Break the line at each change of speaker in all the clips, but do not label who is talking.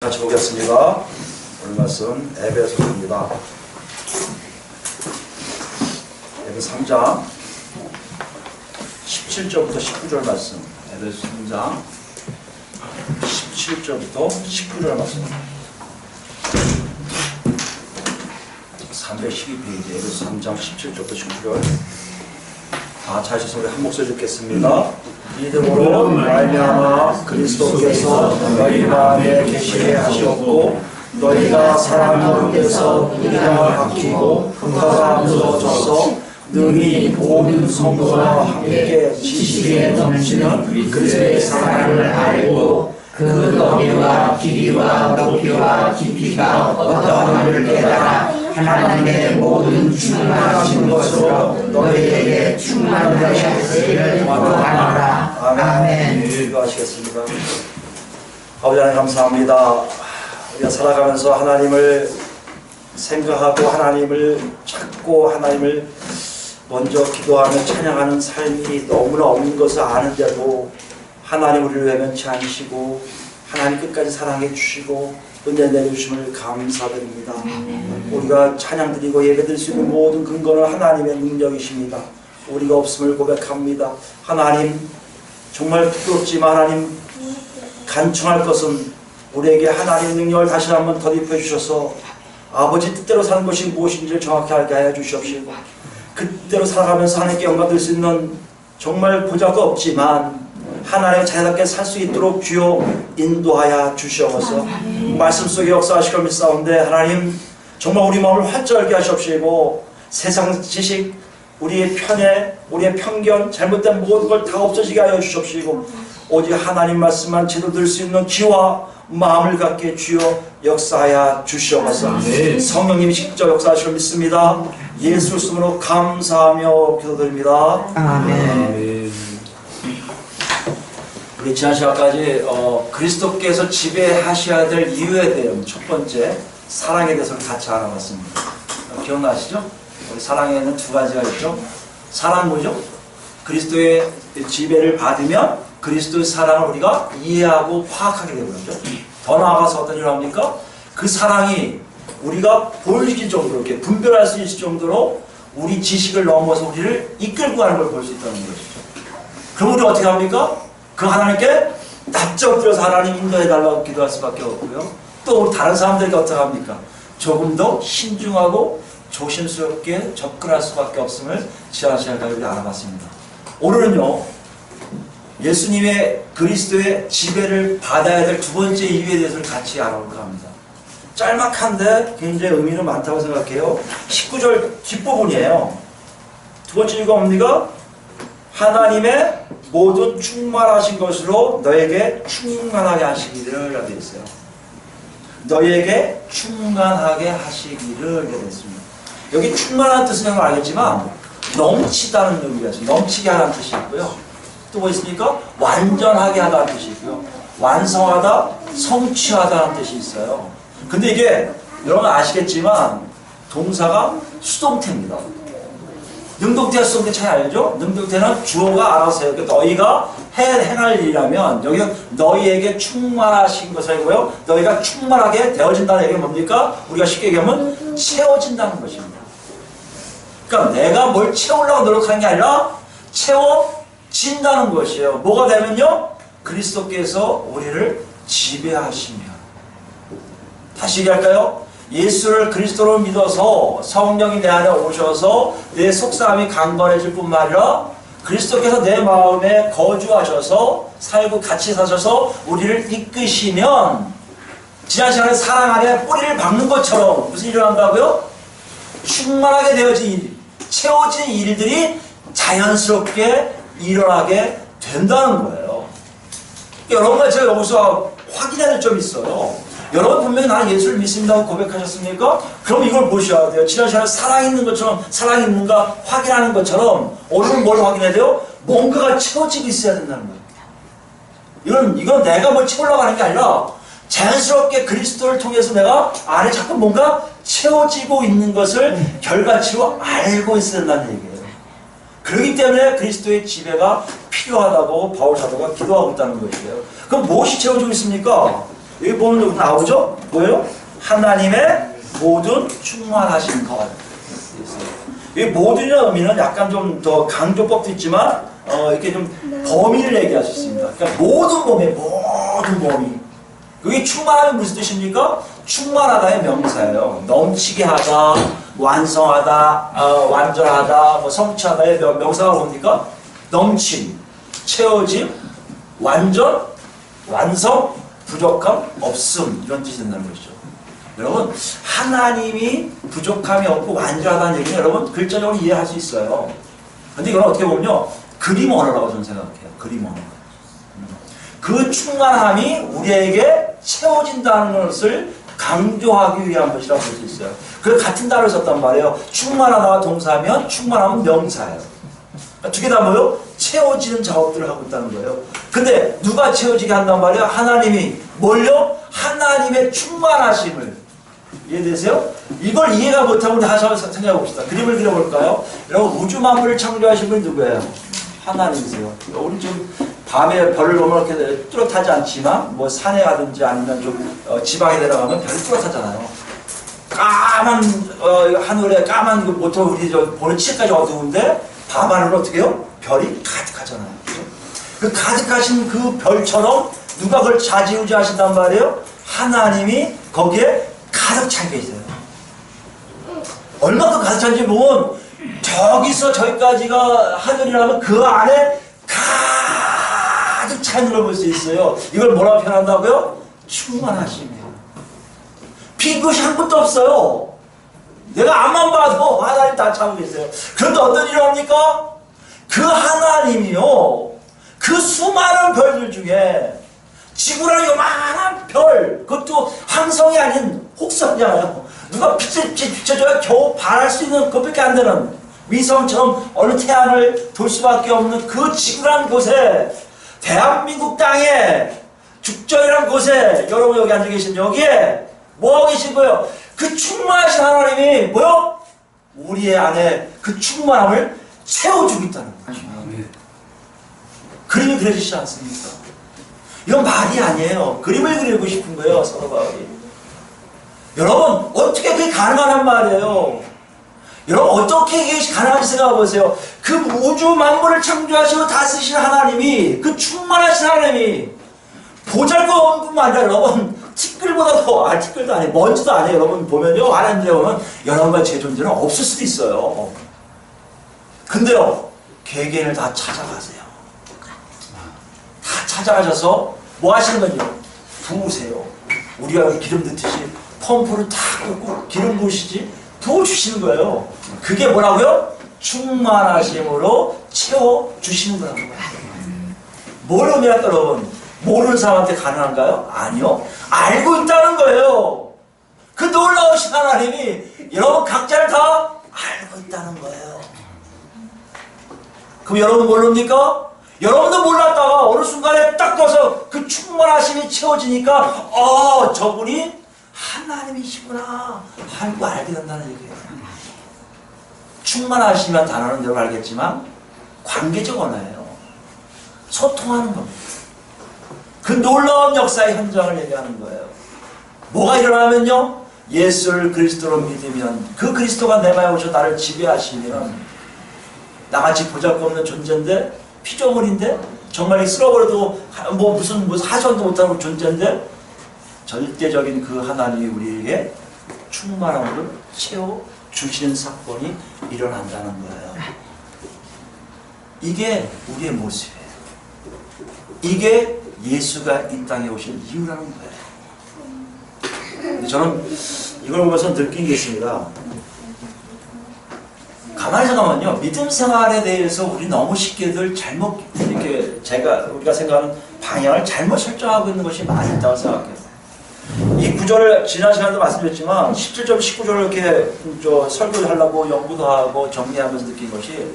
같이 보겠습니다. 오늘 말씀 에베소서입니다. 에베소 3장 17절부터 19절 말씀. 에베소 3장 17절부터 19절 말씀. 312페이지 에베소 3장 17절부터 19절. 자셔서 우리 한 목소리 읽겠습니다. 믿음으로 말미암아 그리스도께서 너희 마음에 계시게 하셨고 너희가 사랑으로 인해서 우리가 바뀌고 그가 묻어져서 능히 모든 성도와 함께 지식에 넘치는 그리스도의 사랑을 알고 그 너비와 길이와 높이와 깊이가 어떠함을 깨달아 하나님의 모든 충만하신 것으로 너희에게 충만하게 하시기를 원하노라. 아멘. 기도하시겠습니다. 아버지 하나님 감사합니다. 우리가 살아가면서 하나님을 생각하고 하나님을 찾고 하나님을 먼저 기도하며 찬양하는 삶이 너무나 없는 것을 아는데도 하나님 우리를 외면치 않으시고 하나님 끝까지 사랑해 주시고 은혜 내려주심을 감사드립니다. 우리가 찬양드리고 예배드릴 수 있는 모든 근거는 하나님의 능력이십니다. 우리가 없음을 고백합니다. 하나님 정말 부끄럽지만 하나님 간청할 것은 우리에게 하나님의 능력을 다시 한번 덧입혀 주셔서 아버지 뜻대로 사는 것이 무엇인지를 정확히 알게 하여 주시옵시고 그대로 살아가면서 하나님께 영광 드릴 수 있는 정말 보잘것 없지만 하나님의 자녀답게 살 수 있도록 주여 인도하여 주시옵소서. 말씀 속에 역사하시고 믿사온데 하나님 정말 우리 마음을 활짝 열게 하시옵시고 세상 지식 우리의 편애 우리의 편견 잘못된 모든 걸 다 없어지게 하여 주시옵시고 오직 하나님 말씀만 제대로 들을 수 있는 귀와 마음을 갖게 주여 역사하여 주시옵소서. 성령님이 직접 역사하시고 믿습니다. 예수 이름으로 감사하며 기도드립니다. 아멘. 우리 지난 시간까지 그리스도께서 지배하셔야 될 이유에 대한 첫 번째 사랑에 대해서 같이 알아봤습니다. 기억나시죠? 우리 사랑에는 두 가지가 있죠. 사랑 뭐죠? 그리스도의 지배를 받으면 그리스도의 사랑을 우리가 이해하고 파악하게 되는 거죠. 더 나아가서 어떤 일을 합니까? 그 사랑이 우리가 보여질 정도로 이렇게 분별할 수 있을 정도로 우리 지식을 넘어서 우리를 이끌고 가는 걸 볼 수 있다는 것이죠. 그럼 우리 어떻게 합니까? 그 하나님께 납작 엎드려서 하나님 인도해달라고 기도할 수밖에 없고요. 또 우리 다른 사람들에게 어떻게 합니까? 조금 더 신중하고 조심스럽게 접근할 수밖에 없음을 지난 시간까지 우리 알아봤습니다. 오늘은요 예수님의 그리스도의 지배를 받아야 될 두 번째 이유에 대해서 같이 알아볼까 합니다. 짤막한데 굉장히 의미는 많다고 생각해요. 19절 뒷부분이에요. 두 번째 이유가 뭡니까? 하나님의 모든 충만하신 것으로 너에게 충만하게 하시기를 되어 있어요. 너에게 충만하게 하시기를 되어 있습니다. 여기 충만한 뜻은 알겠지만 넘치다는 의미가 있어요. 넘치게 하라는 뜻이 있고요. 또 뭐 있습니까? 완전하게 하다는 뜻이 있고요. 완성하다, 성취하다는 뜻이 있어요. 근데 이게 여러분 아시겠지만 동사가 수동태입니다. 능동태와 수동태 차이 알죠? 능동태는 주어가 알아서 해요. 너희가 행할 일이라면 여기 너희에게 충만하신 것을 하고요. 너희가 충만하게 되어진다는 얘기는 뭡니까? 우리가 쉽게 얘기하면 채워진다는 것입니다. 그러니까 내가 뭘 채우려고 노력하는 게 아니라 채워진다는 것이에요. 뭐가 되면요? 그리스도께서 우리를 지배하시면. 다시 얘기할까요? 예수를 그리스도로 믿어서 성령이 내 안에 오셔서 내 속사함이 강건해질 뿐만 아니라 그리스도께서 내 마음에 거주하셔서 살고 같이 사셔서 우리를 이끄시면 지난 시간에 사랑 안에 뿌리를 박는 것처럼 무슨 일을 한다고요? 충만하게 되어진 일, 채워진 일들이 자연스럽게 일어나게 된다는 거예요. 여러분과 제가 여기서 확인해야 될 점이 있어요. 여러분 분명히 나는 예수를 믿습니다고 고백하셨습니까? 그럼 이걸 보셔야 돼요. 지난 시간에 사랑이 있는 것처럼 사랑이 있는가 확인하는 것처럼 오늘은 뭘 확인해야 돼요? 뭔가가 채워지고 있어야 된다는 거예요. 이건 내가 뭘 채우려고 하는 게 아니라 자연스럽게 그리스도를 통해서 내가 안에 자꾸 뭔가 채워지고 있는 것을 결과치로 알고 있어야 된다는 얘기예요. 그렇기 때문에 그리스도의 지배가 필요하다고 바울 사도가 기도하고 있다는 것이에요. 그럼 무엇이 채워지고 있습니까? 여기 보면 나오죠? 뭐예요? 하나님의 모든 충만하신 것. 이 모든이라는 의미는 약간 좀 더 강조법도 있지만 이렇게 좀 범위를 얘기할 수 있습니다. 그러니까 모든 범위. 그게 충만함이 무슨 뜻입니까? 충만하다의 명사예요. 넘치게 하다, 완성하다, 완전하다, 뭐 성취하다의 명사가 뭡니까? 넘침, 채워짐, 완전, 완성, 부족함, 없음, 이런 뜻이 된다는 것이죠. 여러분, 하나님이 부족함이 없고 완전하다는 얘기는 여러분 글자적으로 이해할 수 있어요. 근데 이건 어떻게 보면요, 그림 언어라고 저는 생각해요. 그림 언어. 그 충만함이 우리에게 채워진다는 것을 강조하기 위한 것이라고 볼 수 있어요. 그 같은 단어를 썼단 말이에요. 충만하다가 동사면 충만함은 명사예요. 두 개 다 뭐예요? 채워지는 작업들을 하고 있다는 거예요. 근데 누가 채워지게 한단 말이에요? 하나님이. 뭘요? 하나님의 충만하심을. 이해되세요? 이걸 이해가 못하면 다시 한번 생각해 봅시다. 그림을 그려볼까요? 여러분, 우주 만물을 창조하신 분이 누구예요? 하나님이세요. 우리 좀 밤에 별을 보면 이렇게 뚜렷하지 않지만 뭐 산에 가든지 아니면 좀 지방에 내려가면 별이 뚜렷하잖아요. 까만 하늘에 까만 그 보통 우리 저 보는 칠까지 어두운데 밤 하늘은 어떻게 해요? 별이 가득하잖아요. 그죠? 그 가득하신 그 별처럼 누가 그걸 좌지우지하신단 말이에요? 하나님이 거기에 가득 차 계세요. 얼마큼 가득 찬지 보면 저기서 저기까지가 하늘이라면 그 안에 가득 차 있는 걸 볼 수 있어요. 이걸 뭐라고 표현한다고요? 충만하심이에요. 빈 곳이 한 곳도 없어요. 내가 앞만 봐도 하나님 다 차고 계세요. 그런데 어떤 일을 합니까? 그 하나님이요, 그 수많은 별들 중에 지구라는 요만한 별, 그것도 항성이 아닌 혹성이잖아요. 누가 비춰줘야 겨우 반할 수 있는 것밖에 안 되는 위성처럼 어느 태양을 돌 수밖에 없는 그 지구라는 곳에, 대한민국 땅에, 죽전이라는 곳에 여러분 여기 앉아 계신 여기에 뭐하고 계신 거예요? 그 충만하신 하나님이 뭐요? 우리의 안에 그 충만함을 채워주고 있다는 거죠. 그림이 그려지지 않습니까? 이건 말이 아니에요. 그림을 그리고 싶은 거예요, 사도 바울이. 여러분, 어떻게 그게 가능한 말이에요? 여러분, 어떻게 이게 가능한지 생각해 보세요. 그 우주 만물을 창조하시고 다스리시는 하나님이, 그 충만하신 하나님이 보잘것없는 뿐만 아니라 여러분, 티끌보다도, 티끌도 아니에요. 먼지도 아니에요. 여러분 보면요, 하나님 보면 여러분과 제 존재는 없을 수도 있어요. 근데요, 개개인을 다 찾아가세요. 다 찾아가셔서 뭐 하시는 건요? 부으세요. 우리가 여기 기름 넣듯이 펌프를 탁 꽂고 기름 부으시지 부어주시는 거예요. 그게 뭐라고요? 충만하심으로 채워주시는 거라는 거예요. 뭘 의미할까 여러분? 모르는 사람한테 가능한가요? 아니요. 알고 있다는 거예요. 그 놀라우신 하나님이 여러분 각자를 다 알고 있다는 거예요. 그럼 여러분 모릅니까? 여러분도 몰랐다가 어느 순간에 딱 떠서 그 충만하심이 채워지니까 저분이 하나님이시구나 하고 알게 된다는 얘기예요. 충만하시면 단어는 여러분 알겠지만 관계적 언어예요. 소통하는 겁니다. 그 놀라운 역사의 현장을 얘기하는 거예요. 뭐가 일어나면요? 예수를 그리스도로 믿으면, 그 그리스도가 내 마음에 오셔 나를 지배하시면, 나같이 보잘것없는 존재인데, 피조물인데, 정말 쓸어버려도 무슨 하전도 못하는 존재인데, 절대적인 그 하나님이 우리에게 충만함으로 채워주시는 사건이 일어난다는 거예요. 이게 우리의 모습이에요. 이게 예수가 이 땅에 오신 이유라는 거예요. 저는 이걸 보면서 느낀 게 있습니다. 가만히 생각하면요, 믿음 생활에 대해서 우리 너무 쉽게들 잘못, 이렇게 우리가 생각하는 방향을 잘못 설정하고 있는 것이 많이 있다고 생각해요. 이 구절을 지난 시간에도 말씀드렸지만 17절, 19절을 이렇게 설교를 하려고 연구도 하고 정리하면서 느낀 것이,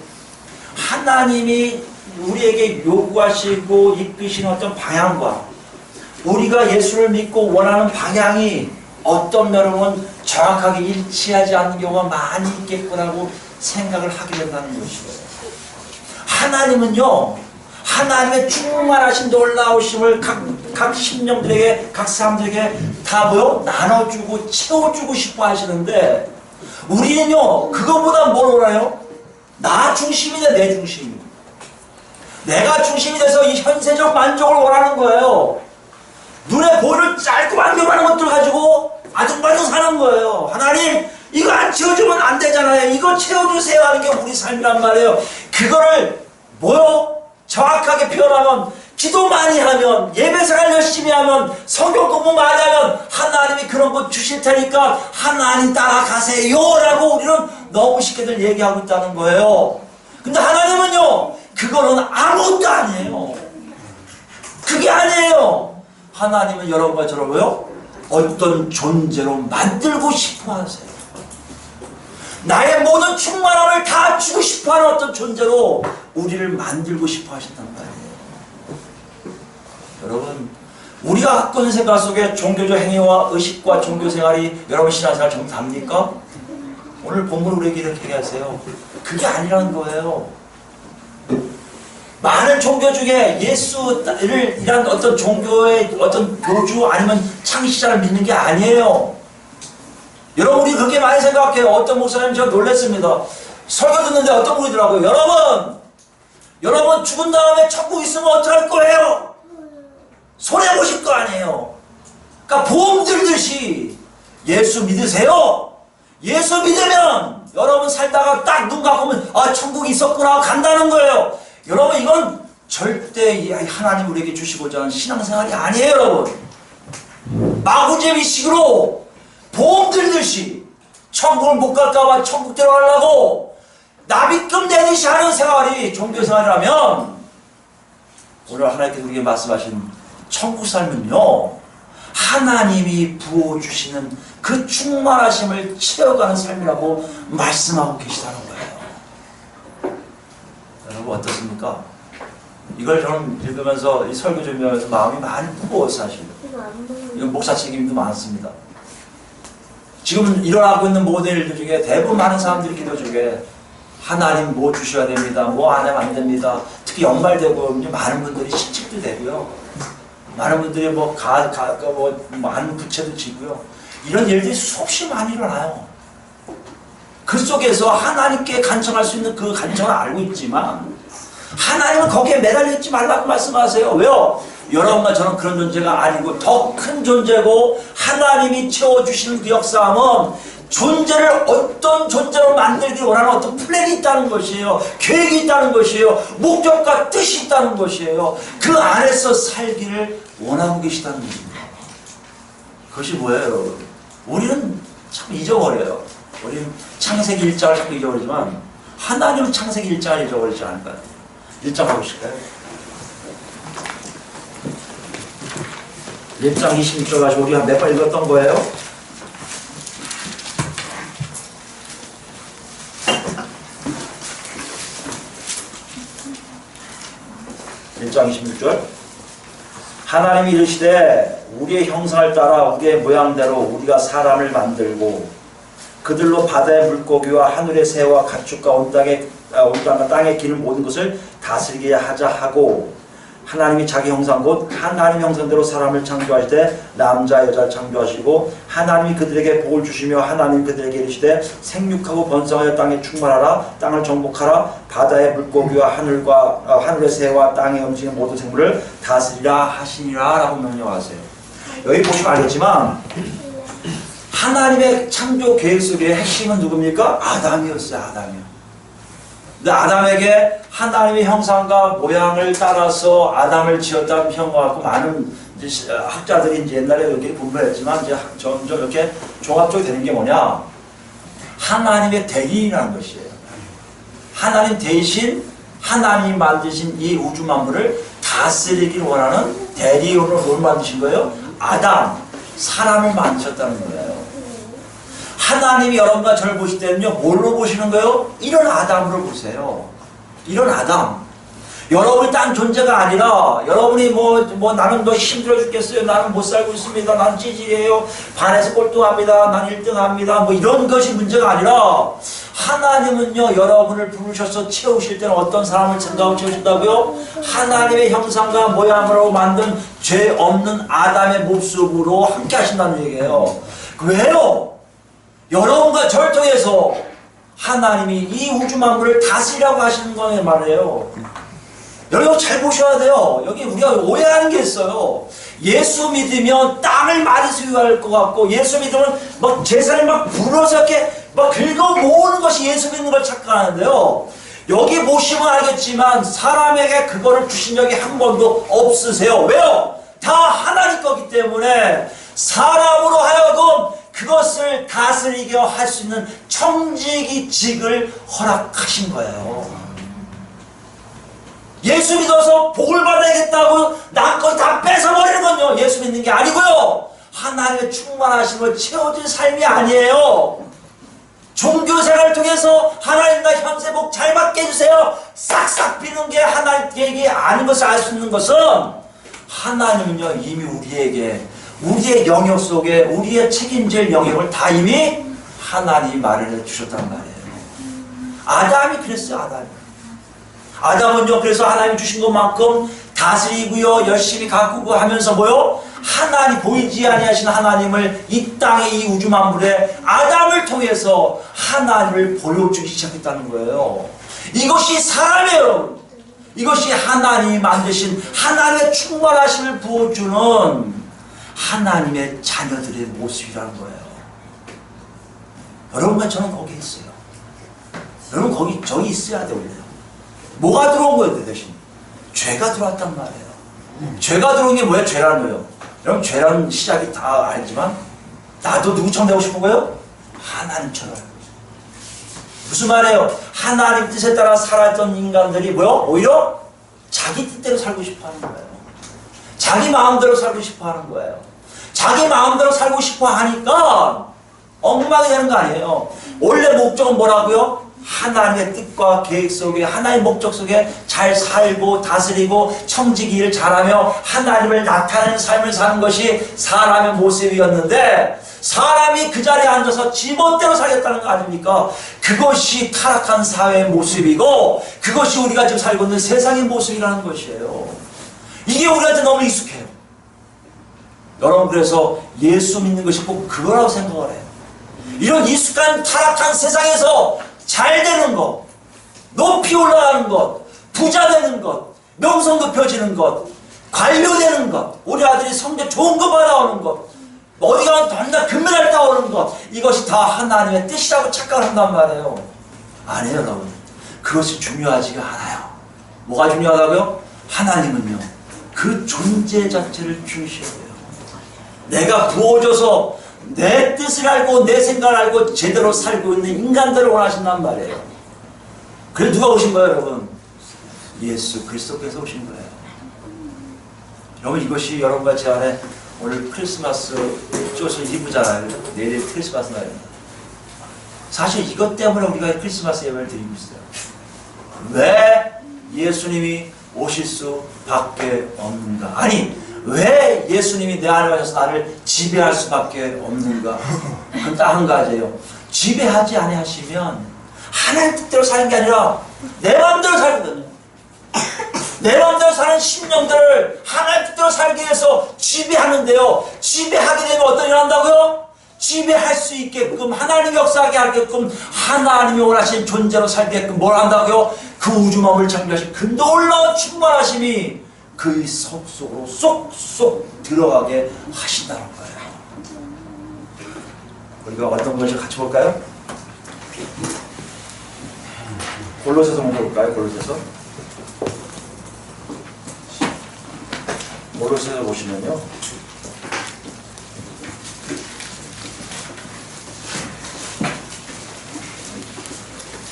하나님이 우리에게 요구하시고 이끄시는 어떤 방향과 우리가 예수를 믿고 원하는 방향이 어떤 면은 정확하게 일치하지 않는 경우가 많이 있겠구나고 생각을 하게 된다는 것이에요. 하나님의 충만하신 놀라우심을 각 심령들에게, 각 사람들에게 다 뭐요? 나눠주고 채워주고 싶어 하시는데, 우리는요 그거보다 뭘 원해요? 나 중심이네. 내 중심. 내가 중심이 돼서 이 현세적 만족을 원하는 거예요. 눈에 보이는 짧고 만족하는 것들 가지고 아둥바둥 사는 거예요. 하나님 이거 안 채워주면 안 되잖아요. 이거 채워주세요 하는 게 우리 삶이란 말이에요. 그거를 뭐요? 정확하게 표현하면, 기도 많이 하면, 예배생활 열심히 하면, 성경 공부 많이 하면 하나님이 그런 거 주실 테니까 하나님 따라가세요 라고 우리는 너무 쉽게들 얘기하고 있다는 거예요. 근데 하나님은요 그거는 아무것도 아니에요. 그게 아니에요. 하나님은 여러분과 저러고요 어떤 존재로 만들고 싶어 하세요. 나의 모든 충만함을 다 주고 싶어하는 어떤 존재로 우리를 만들고 싶어 하신단 말이에요. 여러분, 우리가 갖고 있는 생각 속에 종교적 행위와 의식과 종교생활이 여러분 신앙생활 전부 답니까? 오늘 본문 우리에게 이렇게 얘기하세요. 그게 아니라는 거예요. 많은 종교 중에 예수를 이란 어떤 종교의 어떤 교주 아니면 창시자를 믿는 게 아니에요. 여러분, 우리 그렇게 많이 생각해요. 어떤 목사님 제가 놀랐습니다. 설교 듣는데 어떤 분이더라고요. 여러분 죽은 다음에 천국 있으면 어떡할 거예요? 손해보실 거 아니에요. 그러니까 보험 들듯이 예수 믿으세요. 예수 믿으면 여러분 살다가 딱 눈 감으면 아 천국이 있었구나 간다는 거예요. 여러분 이건 절대 하나님 우리에게 주시고자 하는 신앙생활이 아니에요. 여러분 마구제비식으로 보험 들듯이 천국을 못 갈까봐 천국 들어가려고 납입금 내듯이 하는 생활이 종교생활이라면, 오늘 하나님께서 우리에게 말씀하신 천국 삶은요 하나님이 부어주시는 그 충만하심을 채워가는 삶이라고 말씀하고 계시다는 거예요. 여러분 어떻습니까? 이걸 저는 읽으면서 이 설교 준비하면서 마음이 많이 무거워서 사실 이건 목사 책임도 많습니다. 지금 일어나고 있는 모든 일들 중에 대부분 많은 사람들이 기도 중에 하나님 뭐 주셔야 됩니다. 뭐 안 하면 안 됩니다. 특히 연말되고 많은 분들이 실직도 되고요. 많은 분들이 뭐 많은 부채도 지고요. 이런 일들이 수없이 많이 일어나요. 그 속에서 하나님께 간청할 수 있는 그 간청을 알고 있지만 하나님은 거기에 매달려 있지 말라고 말씀하세요. 왜요? 여러분과 저는 그런 존재가 아니고 더 큰 존재고 하나님이 채워주시는 그 역사함은 존재를 어떤 존재로 만들기 원하는 어떤 플랜이 있다는 것이에요. 계획이 있다는 것이에요. 목적과 뜻이 있다는 것이에요. 그 안에서 살기를 원하고 계시다는 것입니다. 그것이 뭐예요, 여러분? 우리는 참 잊어버려요. 우리는 창세기 1장을 자꾸 잊어버리지만 하나님은 창세기 1장을 잊어버리지 않을까요? 1장 가보실까요? 1장 26절 가지고 우리가 몇 번 읽었던 거예요? (1장 26절) 하나님이 이르시되 우리의 형상을 따라 우리의 모양대로 우리가 사람을 만들고 그들로 바다의 물고기와 하늘의 새와 가축과 온 땅과 땅에 기는 모든 것을 다스리게 하자 하고, 하나님이 자기 형상 곧 하나님 형상대로 사람을 창조하시되 남자 여자를 창조하시고 하나님이 그들에게 복을 주시며 하나님이 그들에게 이르시되 생육하고 번성하여 땅에 충만하라 땅을 정복하라 바다의 물고기와 하늘의 새와 땅에 움직이는 모든 생물을 다스리라 하시니라 라고 명령하세요. 여기 보시면 알겠지만 하나님의 창조 계획 속의 핵심은 누굽니까? 아담이었어요. 아담이요. 근데 아담에게 하나님의 형상과 모양을 따라서 아담을 지었다는 평가가 갖고 많은 이제 학자들이 이제 옛날에 여기 분별했지만 이제 점점 이렇게 종합적으로 되는 게 뭐냐? 하나님의 대리인이라는 것이에요. 하나님 대신 하나님이 만드신 이 우주 만물을 다스리길 원하는 대리인으로 뭘 만드신 거예요? 아담, 사람을 만드셨다는 거예요. 하나님이 여러분과 저를 보실 때는요 뭘로 보시는 거예요? 이런 아담으로 보세요. 이런 아담. 여러분이 딴 존재가 아니라 여러분이 뭐 나는 너 힘들어 죽겠어요. 나는 못 살고 있습니다. 난 찌질해요. 반에서 꼴등합니다. 난 1등합니다. 뭐 이런 것이 문제가 아니라 하나님은요, 여러분을 부르셔서 채우실 때는 어떤 사람을 생각하고 채우신다고요? 하나님의 형상과 모양으로 만든 죄 없는 아담의 모습으로 함께 하신다는 얘기예요. 왜요? 여러분과 저를 통해서 하나님이 이 우주 만물을 다스리라고 하시는 거에 말이에요. 여러분 잘 보셔야 돼요. 여기 우리가 오해하는 게 있어요. 예수 믿으면 땅을 많이 소유할 것 같고, 예수 믿으면 막 재산을 막 불어서 이렇게 막 긁어 모으는 것이 예수 믿는 걸 착각하는데요. 여기 보시면 알겠지만 사람에게 그거를 주신 적이 한 번도 없으세요. 왜요? 다 하나님 거기 때문에 사람으로 하여금 그것을 다스리게 할 수 있는 청지기직을 허락하신 거예요. 예수 믿어서 복을 받아야겠다고 남것 다 뺏어버리는 건요, 예수 믿는 게 아니고요, 하나님의 충만하신 걸 채워줄 삶이 아니에요. 종교생활을 통해서 하나님과 현세복 잘 받게 해주세요, 싹싹 비는 게 하나님께 아닌 것을 알 수 있는 것은, 하나님은요 이미 우리에게 우리의 영역 속에 우리의 책임질 영역을 다 이미 하나님이 마련해 주셨단 말이에요. 아담이 그랬어요. 아담은요 그래서 하나님 주신 것만큼 다스리고요 열심히 가꾸고 하면서 뭐요? 하나님 보이지 아니하신 하나님을 이 땅의 이 우주 만물에 아담을 통해서 하나님을 보여주기 시작했다는 거예요. 이것이 사람이에요, 여러분. 이것이 하나님이 만드신 하나님의 충만하심을 부어주는 하나님의 자녀들의 모습이라는 거예요. 여러분과 저는 거기 있어요. 여러분 저기 있어야 돼요. 뭐가 들어온 거예요, 대신? 죄가 들어왔단 말이에요. 죄가 들어온 게 뭐예요? 죄라는 거예요. 여러분 죄라는 시작이 다 알지만 나도 누구처럼 되고 싶은 거예요? 하나님처럼. 무슨 말이에요? 하나님 뜻에 따라 살았던 인간들이 뭐요? 오히려 자기 뜻대로 살고 싶어 하는 거예요. 자기 마음대로 살고 싶어 하는 거예요. 자기 마음대로 살고 싶어 하니까 엉망이 되는 거 아니에요. 원래 목적은 뭐라고요? 하나님의 뜻과 계획 속에, 하나님의 목적 속에 잘 살고 다스리고 청지기를 잘하며 하나님을 나타내는 삶을 사는 것이 사람의 모습이었는데, 사람이 그 자리에 앉아서 지멋대로 살겠다는 거 아닙니까? 그것이 타락한 사회의 모습이고, 그것이 우리가 지금 살고 있는 세상의 모습이라는 것이에요. 이게 우리한테 너무 익숙해요. 여러분, 그래서 예수 믿는 것이 꼭 그거라고 생각을 해요. 이런 익숙한 타락한 세상에서 잘 되는 것, 높이 올라가는 것, 부자 되는 것, 명성 높여지는 것, 관료되는 것, 우리 아들이 성적 좋은 거 받아오는 것, 어디 가면 맨날 금메달 따오는 것, 이것이 다 하나님의 뜻이라고 착각을 한단 말이에요. 아니에요, 여러분. 그것이 중요하지가 않아요. 뭐가 중요하다고요? 하나님은요 그 존재 자체를 주셔야 돼요. 내가 부어줘서 내 뜻을 알고 내 생각을 알고 제대로 살고 있는 인간들을 원하신단 말이에요. 그래서 누가 오신 거예요, 여러분? 예수 그리스도께서 오신 거예요. 여러분, 이것이 여러분과 제 안에 오늘 크리스마스 옷을 입으잖아요. 내일 크리스마스 날입니다. 사실 이것 때문에 우리가 크리스마스 예배를 드리고 있어요. 왜 예수님이 오실 수밖에 없는가? 아니, 왜 예수님이 내 안에 오셔서 나를 지배할 수밖에 없는가? 그건 딱 한 가지예요. 지배하지 아니하시면 하나님 뜻대로 사는 게 아니라 내 마음대로 살거든요. 내 마음대로 사는 심령들을 하나님 뜻대로 살기 위해서 지배하는데요, 지배하게 되면 어떤 일을 한다고요? 지배할 수 있게끔, 하나님 역사하게 하게끔, 하나님이 원하신 존재로 살게끔 뭘 한다고요? 그 우주 마음을 창조하신 그 놀라운 충만하심이 그 속으로 쏙쏙 들어가게 하신다는 거예요. 우리가 어떤 것을 같이 볼까요? 골로새서 한번 볼까요? 골로새서 보시면요,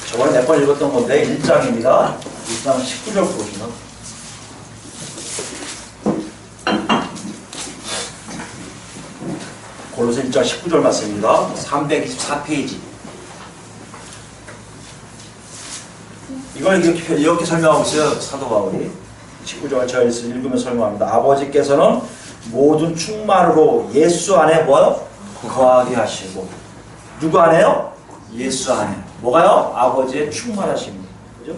저번에 몇 번 읽었던 건데 1장입니다. 1장 19절 보시면, 골로새 1장 19절 말씀입니다. 324페이지. 이걸 이렇게 설명하고 있어요, 사도 바울이. 19절 제가 읽으면 설명합니다. 아버지께서는 모든 충만으로 예수 안에 뭐요? 거하게 하시고. 누구 안에요? 예수 안에 뭐가요? 아버지의 충만하십니다. 그죠?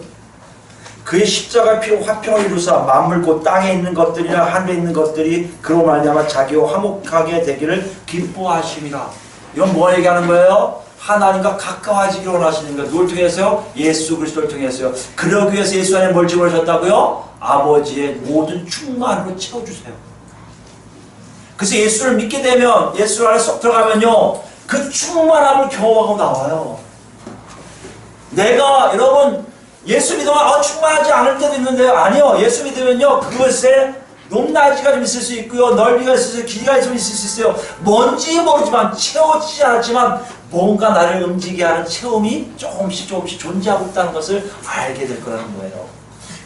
그의 십자가 피로 화평을 이루사 만물 곧 땅에 있는 것들이나 하늘에 있는 것들이 그로 말미암아 자기와 화목하게 되기를 기뻐하심이라. 이건 뭐 얘기하는 거예요? 하나님과 가까워지기를 원하시는 것. 누굴 통해서요? 예수 그리스도를 통해서요. 그러기 위해서 예수 안에 뭘 집어넣으셨다고요? 아버지의 모든 충만으로 채워주세요. 그래서 예수를 믿게 되면, 예수 안에 쏙 들어가면요, 그 충만함을 경험하고 나와요. 내가 여러분 예수 믿으면 충만하지 않을 때도 있는데요. 아니요. 예수 믿으면요, 그것에 높낮이가 좀 있을 수 있고요, 넓이가 있을 수 있어요, 길이가 좀 있을 수 있어요. 뭔지 모르지만, 채워지지 않았지만 뭔가 나를 움직이게 하는 체험이 조금씩 존재하고 있다는 것을 알게 될 거라는 거예요.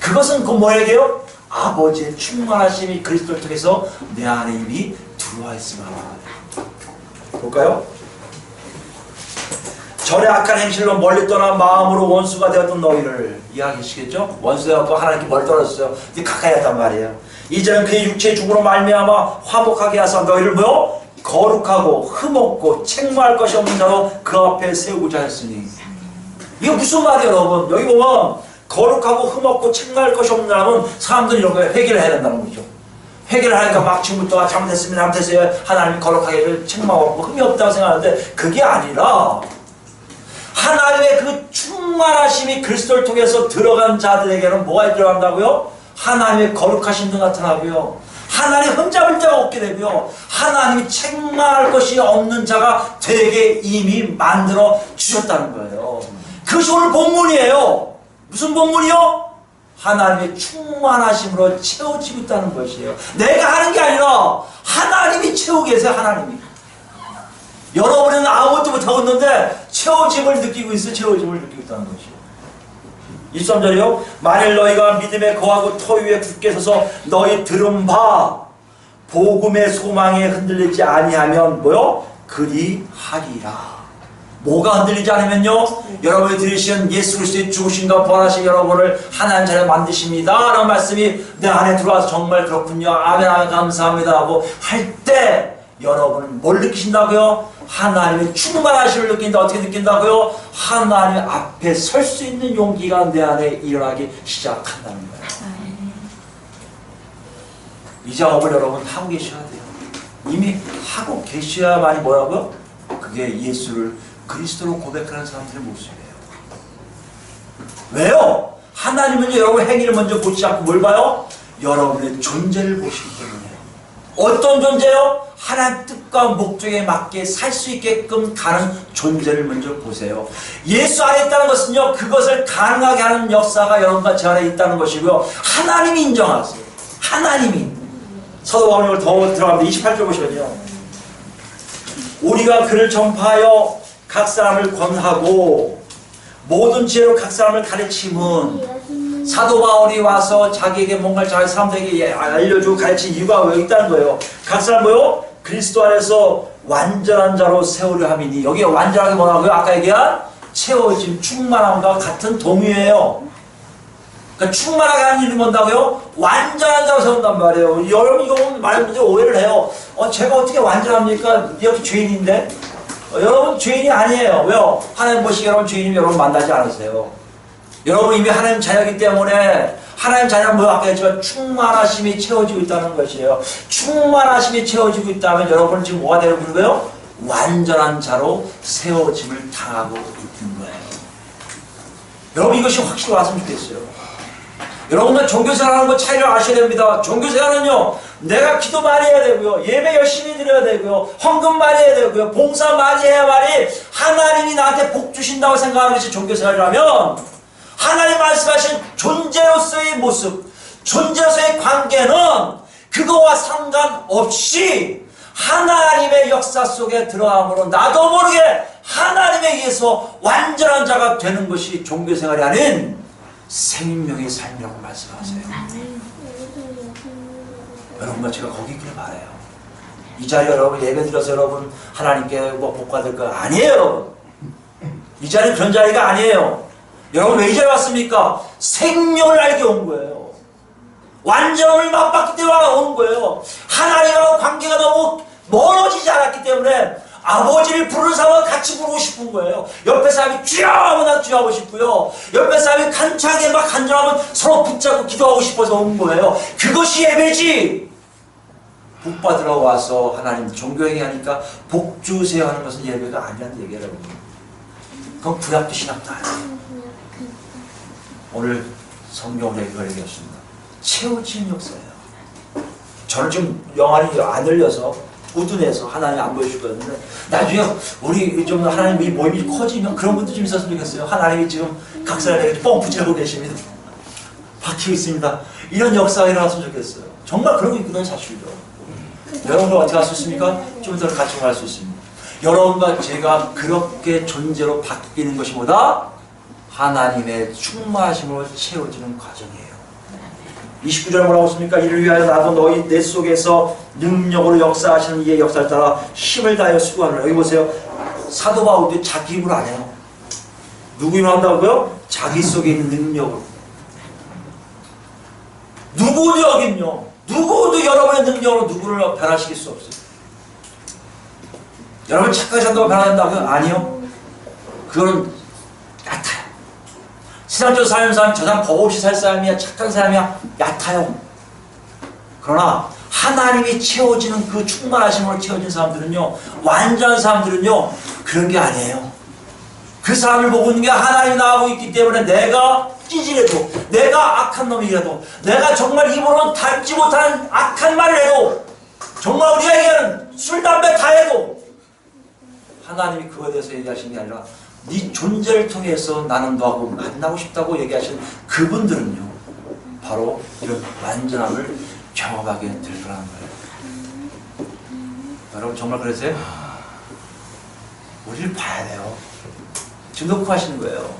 그것은 그 뭐예요? 아버지의 충만하심이 그리스도를 통해서 내 안에 이미 들어와 있음을 볼까요? 전에 악한 행실로 멀리 떠나 마음으로 원수가 되었던 너희를 이해하시겠죠? 원수 되었고 하나님께 멀리 떨어졌어요. 이제 가까이 했단 말이에요. 이제는 그의 육체의 죽음으로 말미암아 화목하게 하사 너희를 뭐요? 거룩하고 흠없고 책망할 것이 없는 자로 그 앞에 세우고자 했으니. 이거 무슨 말이에요, 여러분? 여기 보면 거룩하고 흠없고 책망할 것이 없는 자라면 사람들이 이런 거에 회개를 해야 된다는 거죠. 회개를 하니까 막 지금부터 잘못했으면 잘못했어요. 하나님이 거룩하게 책망하고 흠이 없다고 생각하는데 그게 아니라 하나님의 그 충만하심이 그리스도를 통해서 들어간 자들에게는 뭐가 들어간다고요? 하나님의 거룩하심도 나타나고요. 하나님 흠잡을 데가 없게 되고요. 하나님이 책망할 것이 없는 자가 되게 이미 만들어 주셨다는 거예요. 그것이 오늘 본문이에요. 무슨 본문이요? 하나님의 충만하심으로 채워지고 있다는 것이에요. 내가 하는 게 아니라 하나님이 채우고 계세요. 하나님이. 여러분은 아무것도 못하고 있는데 채워짐을 느끼고 있어요. 채워짐을 느끼고 있다는 것이요. 23절이요. 만일 너희가 믿음에 거하고 터 위에 굳게 서서 너희 들은 바 복음의 소망에 흔들리지 아니하면 뭐요? 그리하리라. 뭐가 흔들리지 않으면요? 여러분이 들으신 예수 그리스도의 죽으신과 부활하신 여러분을 하나님 자리에 만드십니다 라는 말씀이 내 안에 들어와서 정말 그렇군요. 아멘, 아멘, 감사합니다 하고 할 때 여러분은 뭘 느끼신다고요? 하나님의 충만하심을 느낀다. 어떻게 느낀다고요? 하나님 앞에 설 수 있는 용기가 내 안에 일어나기 시작한다는 거예요. 이 작업을 여러분 하고 계셔야 돼요. 이미 하고 계셔야만이 뭐라고요? 그게 예수를 그리스도로 고백하는 사람들의 모습이에요. 왜요? 하나님은 여러분 행위를 먼저 보지 않고 뭘 봐요? 여러분의 존재를 보시기 때문에. 어떤 존재요? 하나님 뜻과 목적에 맞게 살 수 있게끔 가는 존재를 먼저 보세요. 예수 안에 있다는 것은요, 그것을 가능하게 하는 역사가 여러분과 제 안에 있다는 것이고요. 하나님이 인정하세요. 하나님이. 사도 바울이 더 들어가면 28절 보시면요. 우리가 그를 전파하여 각 사람을 권하고 모든 지혜로 각 사람을 가르침은 사도 바울이 와서 자기에게 뭔가를 잘 사람들에게 알려주고 가르친 이유가 왜 있다는 거예요. 각 사람 뭐요? 그리스도 안에서 완전한 자로 세우려 함이니. 여기에 완전하게 뭐라고요? 아까 얘기한 채워짐, 충만함과 같은 동의예요. 그러니까 충만하게 하는 일이 뭔다고요? 완전한 자로 세운단 말이에요. 여러분 이거 말문제 오해를 해요. 제가 어떻게 완전합니까? 여기 죄인인데? 여러분 죄인이 아니에요. 왜요? 하나님 보시기에 여러분 죄인이면 여러분 만나지 않으세요. 여러분 이미 하나님 자녀이기 때문에 하나님 자녀는 뭐요? 아까 했지만 충만하심이 채워지고 있다는 것이에요. 충만하심이 채워지고 있다면 여러분은 지금 뭐가 되는 거예요? 완전한 자로 세워짐을 당하고 있는 거예요. 여러분 이것이 확실히 왔으면 좋겠어요. 여러분들 종교생활하는 거 차이를 아셔야 됩니다. 종교생활은요, 내가 기도 많이 해야 되고요, 예배 열심히 드려야 되고요, 헌금 많이 해야 되고요, 봉사 많이 해야만이 하나님이 나한테 복 주신다고 생각하는 것이 종교생활이라면, 하나님 말씀하신 존재로서의 모습, 존재로서의 관계는 그거와 상관없이 하나님의 역사 속에 들어감으로 나도 모르게 하나님에 의해서 완전한 자가 되는 것이 종교생활이 아닌 생명의 삶이라고 말씀하세요. 여러분과 제가 거기 있길 바라요. 이 자리에 여러분 예배 드려서 여러분 하나님께 뭐 복 받을 거 아니에요. 여러분 이 자리는 그런 자리가 아니에요. 여러분 왜 이 자리에 왔습니까? 생명을 알게 온 거예요. 완전함을 맛봤기 때문에 온 거예요. 하나님하고 관계가 너무 멀어지지 않았기 때문에 아버지를 부르는 사람은 같이 부르고 싶은 거예요. 옆에 사람이 주여 하면 난 주여 하고 싶고요. 옆에 사람이 간절하게 막 간절하면 서로 붙잡고 기도하고 싶어서 온 거예요. 그것이 예배지. 복 받으러 와서 하나님 종교행위 하니까 복 주세요 하는 것은 예배가 아니라는 얘기예요, 여러분. 그건 구약도 신학도 아니에요. 오늘 성경으로 이걸 얘기했습니다. 채워지는 역사예요. 저는 지금 영안이 안 열려서 우둔해서 하나님 안 보여줄 거였는데 나중에 우리 좀 하나님 이 모임이 커지면 그런 분도 좀 있었으면 좋겠어요. 하나님이 지금 각 사람에게 뻥붙이고 계십니다. 박히고 있습니다. 이런 역사가 일어났으면 좋겠어요. 정말 그런 게 있구나 사실이죠. 여러분과 어떻게 할 수 있습니까? 좀 더 같이 할 수 있습니다. 여러분과 제가 그렇게 존재로 바뀌는 것이 뭐다? 하나님의 충만하심으로 채워지는 과정이에요. 29절 뭐라고 했습니까? 이를 위하여 나도 너희 내 속에서 능력으로 역사하시는 이의 역사를 따라 힘을 다하여 수고하노라. 여기 보세요. 사도 바울도 자기 힘으로 안 해요. 누구 힘으로 한다고요? 자기 속에 있는 능력으로. 누구도 여긴요. 누구도 여러분의 능력으로 누구를 변화시킬 수 없어요. 여러분 착하게 산다고 변화된다고요? 아니요. 그거는 얕아요. 세상적으로 사는 사람이 저 사람 법 없이 살 사람이야, 착한 사람이야, 얕아요. 그러나 하나님이 채워지는 그 충만하심으로 채워진 사람들은요, 완전한 사람들은요, 그런 게 아니에요. 그 사람을 보고 있는 게 하나님이 나하고 있기 때문에 내가 찌질해도, 내가 악한 놈이라도, 내가 정말 입으로는 닮지 못하는 악한 말을 해도, 정말 우리가 얘기하는 술, 담배 다 해도 하나님이 그거에 대해서 얘기하시는 게 아니라 네 존재를 통해서 나는 너하고 만나고 싶다고 얘기하시는 그분들은요, 바로 이런 완전함을 경험하게 될 거라는 거예요. 여러분 정말 그러세요? 우리를 봐야 돼요. 지금 녹화하시는 거예요.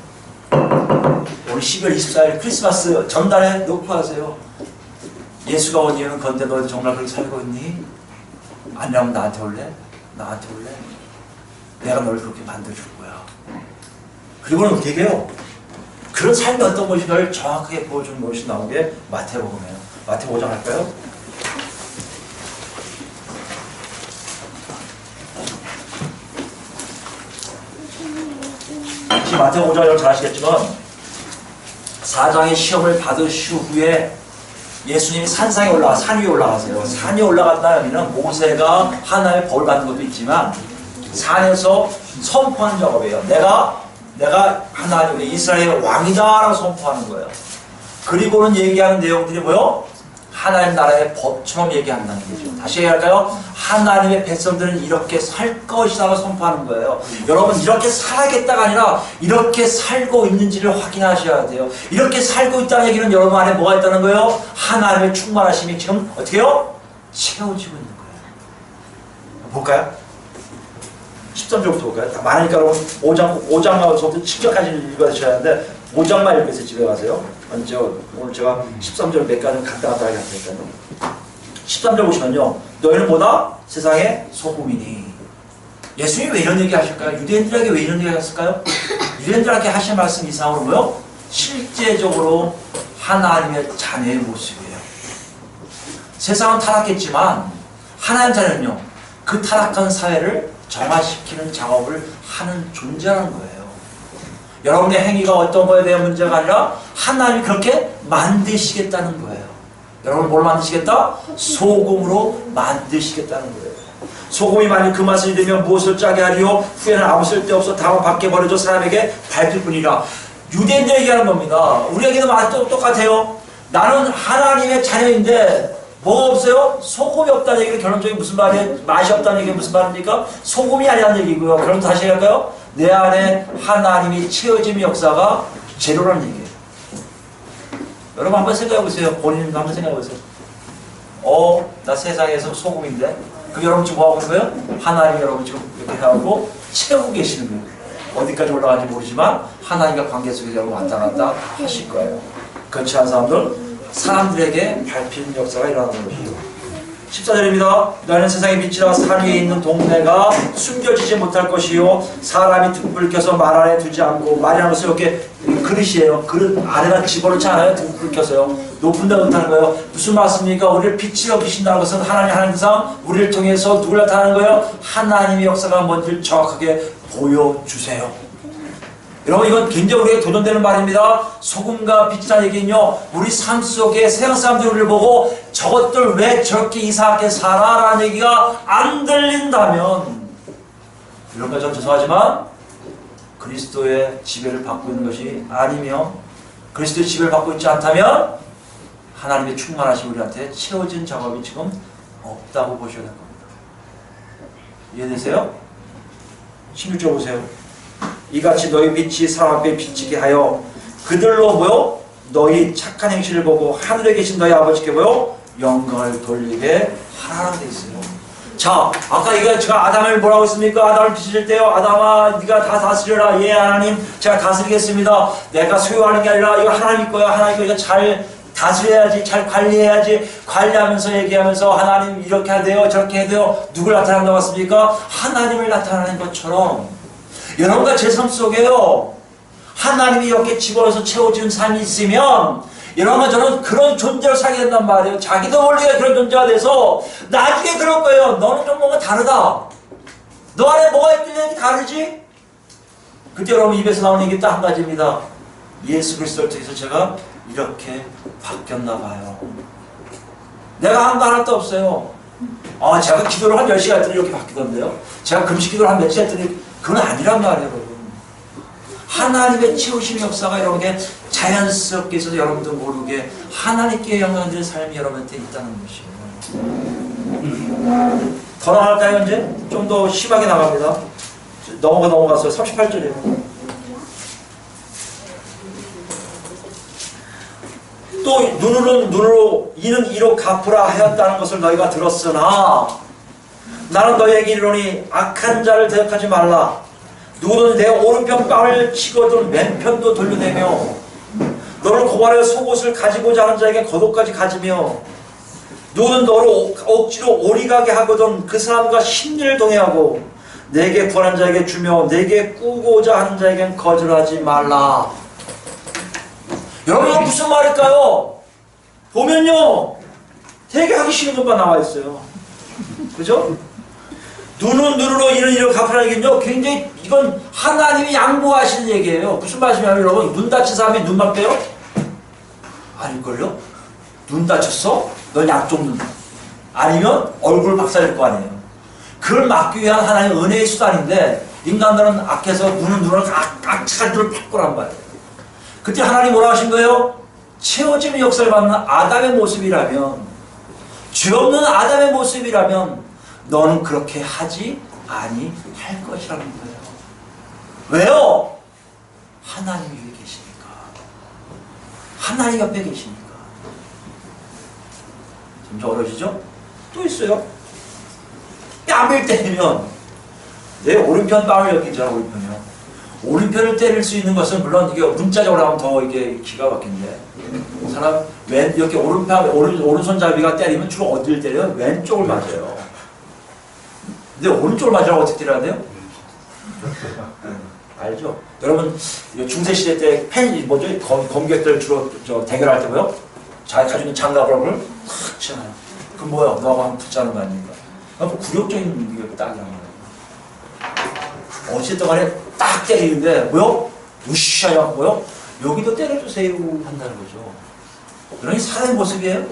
오늘 12월 24일 크리스마스 전날에 녹화하세요. 예수가 온 이유는 건데 너 정말 그렇게 살고 있니? 아니라면 나한테 올래? 나한테 올래? 내가 너를 그렇게 만들어줄 거야. 그리고는 어떻게 해요? 그런 삶이 어떤 것인가를 정확하게 보여주는 것이 나온 게 마태복음이에요. 마태복음 5장 할까요? 지금 마태복음 5장 여러분 잘 아시겠지만 4장의 시험을 받으신 후에 예수님이 산상에 산 위에 올라가세요. 산 위에 올라갔다 하면 모세가 하나님의 벌을 받는 것도 있지만 산에서 선포하는 작업이에요. 내가 하나님의 이스라엘의 왕이다라고 선포하는 거예요. 그리고는 얘기하는 내용들이 뭐요? 하나님 나라의 법처럼 얘기한다는 거죠. 다시 얘기할까요? 하나님의 백성들은 이렇게 살 것이라고 선포하는 거예요. 여러분 이렇게 살아야겠다가 아니라 이렇게 살고 있는지를 확인하셔야 돼요. 이렇게 살고 있다는 얘기는 여러분 안에 뭐가 있다는 거예요? 하나님의 충만하심이 지금 어떻게 해요? 채워지고 있는 거예요. 볼까요? 13절부터 볼까요? 다 많으니까 여러분 5장부터 7절까지 읽어주셔야 하는데 5장만 읽어서 집에 가세요. 오늘 제가 13절 몇 가지 갔다 갔다 하게 할 테니까요. 13절 보시면요. 너희는 뭐다? 세상의 소금이니. 예수님이 왜 이런 얘기 하실까요? 유대인들에게 왜 이런 얘기 하셨을까요? 유대인들에게 하신 말씀 이상으로 뭐요? 실제적으로 하나님의 자녀의 모습이에요. 세상은 타락했지만 하나님 자녀는요. 그 타락한 사회를 정화시키는 작업을 하는 존재라는 거예요. 여러분의 행위가 어떤 거에 대한 문제가 아니라 하나님이 그렇게 만드시겠다는 거예요. 여러분 뭘 만드시겠다? 소금으로 만드시겠다는 거예요. 소금이 만일 그 맛을 잃으면 무엇을 짜게 하리요? 후에는 아무 쓸데없어 다만 밖에 버려져 사람에게 밟힐 뿐이라. 유대인들 얘기하는 겁니다. 우리에게도 똑같아요. 나는 하나님의 자녀인데 뭐가 없어요? 소금이 없다는 얘기는 결론적인 무슨 말이에요? 맛이 없다는 얘기는 무슨 말입니까? 소금이 아니라는 얘기고요. 그럼 다시 할까요? 내 안에 하나님이 채워짐의 역사가 제로라는 얘기예요. 여러분 한번 생각해 보세요. 본인도 한번 생각해 보세요. 나 세상에서 소금인데 그 여러분 지금 뭐 하고 있는 거예요? 하나님 여러분 지금 이렇게 하고 채우고 계시는 거예요. 어디까지 올라가는지 모르지만 하나님과 관계 속에서 여러분 왔다 갔다 하실 거예요. 그렇지 않은 사람들에게 밟히는 역사가 일어나는 것이죠. 14절입니다. 너희는 세상의 빛이라 산 위에 있는 동네가 숨겨지지 못할 것이요 사람이 등불 켜서 말 안에 두지 않고 말이라는 것은 이렇게 그릇이에요. 그릇 안에다 집어넣지 않아요. 등불 켜서요. 높은 데 놓다는 거예요. 무슨 말씀입니까? 우리를 빛이 여기신다는 것은 하나님 항상 우리를 통해서 누굴 나타나는 거예요? 하나님의 역사가 뭔지를 정확하게 보여주세요. 여러분 이건 굉장히 우리에게 도전되는 말입니다. 소금과 빛이라는 얘기는요, 우리 삶 속에 세상 사람들이 우리를 보고 저것들 왜 저렇게 이상하게 살아? 라는 얘기가 안 들린다면, 이런 건 좀 죄송하지만 그리스도의 지배를 받고 있는 것이 아니며, 그리스도의 지배를 받고 있지 않다면 하나님의 충만하신 우리한테 채워진 작업이 지금 없다고 보셔야 될 겁니다. 이해되세요? 16절 보세요. 이같이 너희 빛이 사람 앞에 비치게 하여 그들로 뭐요? 너희 착한 행실을 보고 하늘에 계신 너희 아버지께 뭐요? 영광을 돌리게 하라는 데 있어요. 자, 아까 이거 제가 아담을 뭐라고 했습니까? 아담을 빚을 때요. 아담아, 네가 다 다스려라. 예, 하나님, 제가 다스리겠습니다. 내가 소유하는 게 아니라 이거 하나님 거야. 하나님 거 이거 잘 다스려야지, 잘 관리해야지. 관리하면서 얘기하면서 하나님 이렇게 해야 돼요, 저렇게 해야 돼요. 누굴 나타난다고 했습니까? 하나님을 나타나는 것처럼 여러분과 제 삶 속에요, 하나님이 이렇게 집어넣어서 채워주는 삶이 있으면 여러분과 저는 그런 존재로 살게 된단 말이에요. 자기도 원리가 그런 존재가 돼서 나중에 그럴 거예요. 너는 좀 뭔가 다르다. 너 안에 뭐가 있길래 이렇게 다르지? 그때 여러분 입에서 나오는 얘기 딱 한 가지입니다. 예수 그리스도를 통해서 제가 이렇게 바뀌었나 봐요. 내가 한 거 하나도 없어요. 제가 기도를 한 10시간 했더니 이렇게 바뀌던데요. 제가 금식 기도를 한 며칠 했더니 그건 아니란 말이에요, 여러분. 하나님의 채우심의 역사가 여러분에게 자연스럽게 있어서 여러분도 모르게 하나님께 영광 드리는 삶이 여러분한테 있다는 것이에요. 더 나갈까요, 이제? 좀 더 심하게 나갑니다. 넘어가서 38절이에요. 또 눈으로는 눈으로 이는 이로 갚으라 하였다는 것을 너희가 들었으나 나는 너희에게 이르노니 악한 자를 대적하지 말라. 누구든 내 오른편 뺨을 치거든 왼편도 돌려내며 너를 고발하여 속옷을 가지고자 하는 자에게 겉옷까지 가지며 누구든 너를 억지로 오리가게 하거든 그 사람과 심리를 동의하고 내게 구하는 자에게 주며 내게 꾸고자 하는 자에겐 거절하지 말라. 여러분 이건 무슨 말일까요? 보면요, 되게 하기 싫은 것만 나와 있어요. 그죠? 눈은 눈으로 이는 이로 갚으라는 얘기는요, 굉장히 이건 하나님이 양보하시는 얘기예요. 무슨 말씀이냐면 여러분, 눈 다친 사람이 눈만 빼요? 아닐걸요? 눈 다쳤어? 넌 약쪽 눈. 아니면 얼굴 박살낼 거 아니에요. 그걸 막기 위한 하나님의 은혜의 수단인데 인간들은 악해서 눈은 눈을 악한 눈을 바꾸란 말이에요. 그때 하나님 뭐라 하신 거예요? 채워짐의 역사를 받는 아담의 모습이라면, 죄 없는 아담의 모습이라면 너는 그렇게 하지 아니할 것이라는 거예요. 왜요? 하나님이 여기 계시니까. 하나님 옆에 계시니까. 좀 어려지죠? 또 있어요. 뺨을 때리면 내 오른편 뺨을 여기 있잖아. 오른편이요. 오른편을 때릴 수 있는 것은 물론 이게 문자적으로 하면 더 이게 기가 막힌데, 사람 이렇게 오른손잡이가 때리면 주로 어디를 때려요? 왼쪽을 맞아요. 근데 오른쪽을 맞으라고 어떻게 때려야 돼요? 알죠? 여러분 중세시대 때 검객들 주로 대결할 때 뭐요? 자기 가지고 있는 장갑을 탁 치잖아요. 그럼 뭐야? 너하고 한번 붙자는 거 아닙니까? 굴욕적인 게 딱이란 말이에요. 어쨌든 간에 딱 때리는데 뭐요? 으쌰야 뭐요? 여기도 때려주세요 한다는 거죠. 그러니 사람의 모습이에요?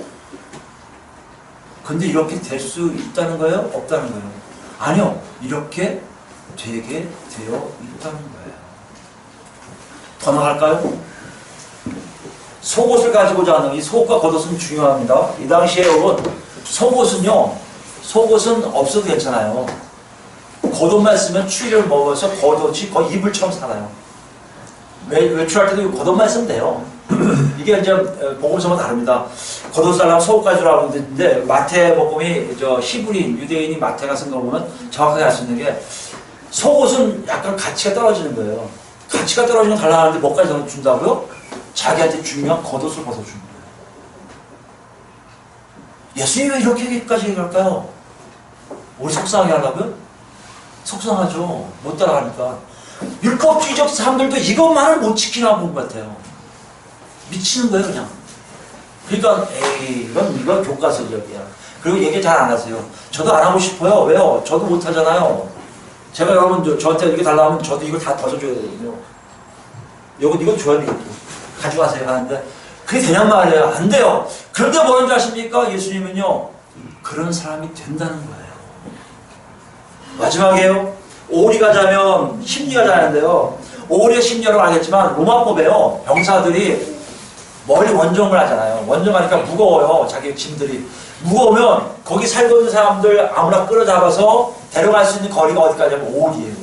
근데 이렇게 될 수 있다는 거예요? 없다는 거예요? 아니요. 이렇게 되게 되어 있다는 거예요. 더 나갈까요? 속옷을 가지고자 하는 이 속옷과 겉옷은 중요합니다. 이 당시에 여러분 속옷은 없어도 괜찮아요. 겉옷만 쓰면 추위를 먹어서 겉옷이 거의 이불처럼 살아요. 외출할 때도 겉옷만 쓰면 돼요. 이게 이제 복음서가 다릅니다. 겉옷 달라면 속옷까지 주라고 했는데 마태복음이 히브리인 유대인이 마태가 쓴 거 보면 정확하게 알 수 있는 게 속옷은 약간 가치가 떨어지는 거예요. 가치가 떨어지면 달라하는데 뭐까지 준다고요? 자기한테 중요한 겉옷을 벗어주는 거예요. 예수님이 왜 이렇게까지 얘기할까요? 우리 속상하게 하려고요? 속상하죠. 못 따라가니까. 율법주의적 사람들도 이것만을 못 지키나 본 것 같아요. 미치는 거예요, 그냥. 그러니까 에이 이건 교과서적이야. 그리고 얘기 잘 안 하세요. 저도 안 하고 싶어요. 왜요? 저도 못 하잖아요. 제가 여러분 저한테 이렇게 달라면 저도 이걸 다 벗어줘야 되거든요. 이건 줘야 되겠고 가져가세요 하는데 그게 되냔 말이에요. 안 돼요. 그런데 뭐라는 줄 아십니까? 예수님은요 그런 사람이 된다는 거예요. 마지막에요. 오리가 자면 심리가 자는데요. 오리의 심리라고 알겠지만 로마법에요. 병사들이 멀리 원정을 하잖아요. 원정하니까 무거워요. 자기 짐들이. 무거우면 거기 살고 있는 사람들 아무나 끌어잡아서 데려갈 수 있는 거리가 어디까지냐면 5리예요.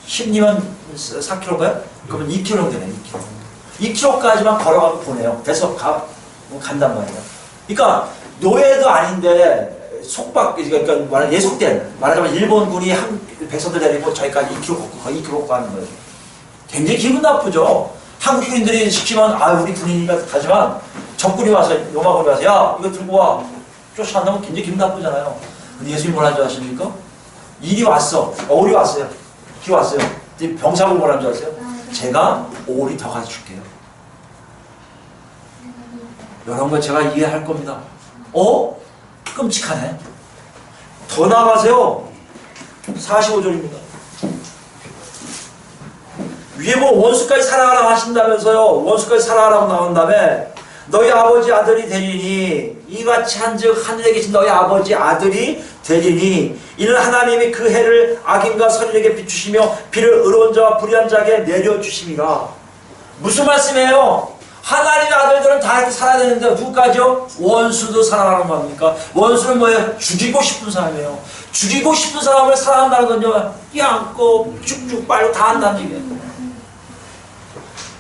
심리면 4km인가요? 그러면 2km 되네. 2km. 2km까지만 걸어가고 보내요. 돼서 간단 말이에요. 그러니까 노예도 아닌데 그러니까 예속된 말하자면 일본군이 백성들 데리고 저기까지 2km 걷고 거의 2km 걷고 하는 거예요. 굉장히 기분 나쁘죠. 한국인들이 시키면 우리 군인이니까 가지만 적군이 와서 로마군이 와서 야 이거 들고 와 쫓아간다면 굉장히 기분 나쁘잖아요. 근데 예수님 뭐라는 줄 아십니까? 일이 왔어. 오리 왔어요. 기 왔어요. 병사분 뭐라는 줄 아세요? 제가 오리 더 가져줄게요. 이런 거 제가 이해할 겁니다. 끔찍하네. 더 나아가세요. 45절입니다. 위에 뭐 원수까지 사랑하라고 하신다면서요. 원수까지 사랑하라고 나온 다음에 너희 아버지 아들이 되리니 이같이 한즉 하늘에 계신 너희 아버지 아들이 되리니 이는 하나님이 그 해를 악인과 선인에게 비추시며 비를 의로운 자와 불의한 자에게 내려주심이라. 무슨 말씀이에요? 하나님의 아들들은 다 이렇게 살아야 되는데 누구까지요? 원수도 사랑하는 겁니까? 원수는 뭐예요? 죽이고 싶은 사람이에요. 죽이고 싶은 사람을 사랑한다는 건요 양고 쭉쭉 빨고 다 한다는 얘기예요.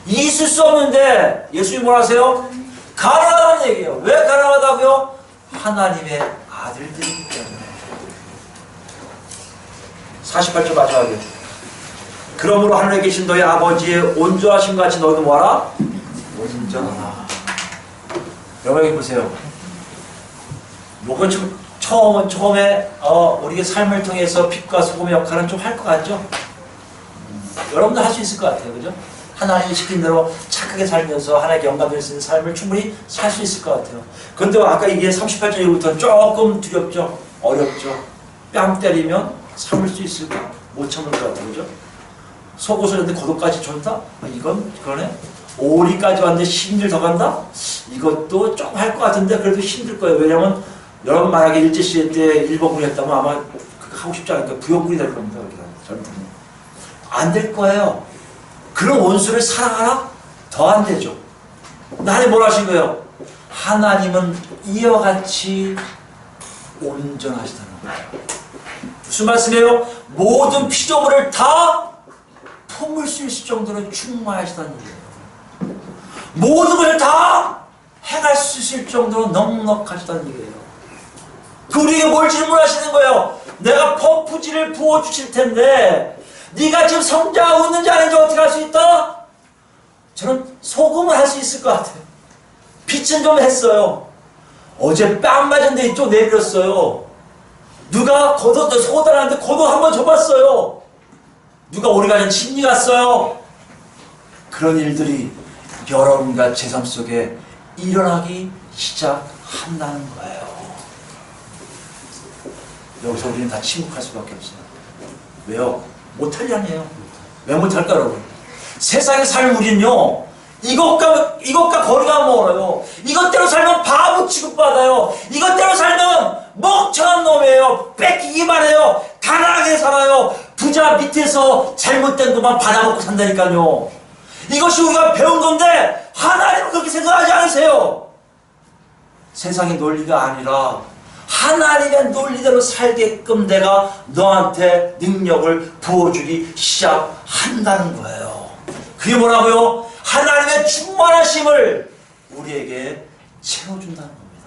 있을 수 없는데 예수님이 뭐라 하세요? 가능하다는 얘기예요. 왜 가능하다고요? 하나님의 아들들이기 때문에. 48절 마지막에 그러므로 하늘에 계신 너희 아버지의 온전하심 같이 너희도 뭐하라? 온전하라. 여러분 여기 보세요. 요건 좀 처음에 우리의 삶을 통해서 빛과 소금의 역할은 좀 할 것 같죠? 여러분도 할 수 있을 것 같아요. 그죠? 하나님이 시킨 대로 착하게 살면서 하나님께 영감될 수 있는 삶을 충분히 살 수 있을 것 같아요. 그런데 아까 이게 38절부터는 조금 두렵죠? 어렵죠? 뺨 때리면 참을 수 있을까? 못 참을 것 같아요. 그죠? 속옷을 했는데 고도까지 줬다? 이건 그러네? 오리까지 왔는데 힘들 더 간다? 이것도 조금 할 것 같은데 그래도 힘들 거예요. 왜냐면 여러분 만약에 일제시대 때 일본군이 했다면 아마 하고 싶지 않으니까 부역군이 될 겁니다. 안 될 거예요. 그런 원수를 사랑하라? 더 안 되죠. 하나님 뭘 하신 거예요? 하나님은 이와 같이 온전하시다는 거예요. 무슨 말씀이에요? 모든 피조물을 다 품을 수 있을 정도로 충만하시다는 얘기예요. 모든 것을 다 행할 수 있을 정도로 넉넉하시다는 얘기예요. 우리에게 뭘 질문하시는 거예요? 내가 퍼프지를 부어주실 텐데 네가 지금 성자가 웃는지 아닌지 어떻게 할 수 있다? 저는 소금을 할 수 있을 것 같아요. 빛은 좀 했어요. 어제 뺨 맞은 데 이쪽 내밀었어요. 누가 속옷 하는데 겉옷 한번 줘봤어요. 누가 오리가 전 심리 갔어요. 그런 일들이 여러분과 제 삶 속에 일어나기 시작한다는 거예요. 여기서 우리는 다 침묵할 수밖에 없어요. 왜요? 못할 리 아니에요. 왜 못할까 여러분? 세상에 살 우리는요 이것과 거리가 멀어요. 이것대로 살면 바보 취급받아요. 이것대로 살면 멍청한 놈이에요. 뺏기기만 해요. 가난하게 살아요. 부자 밑에서 잘못된 것만 받아먹고 산다니까요. 이것이 우리가 배운 건데 하나님은 그렇게 생각하지 않으세요. 세상의 논리가 아니라 하나님의 논리대로 살게끔 내가 너한테 능력을 부어주기 시작한다는 거예요. 그게 뭐라고요? 하나님의 충만하심을 우리에게 채워준다는 겁니다.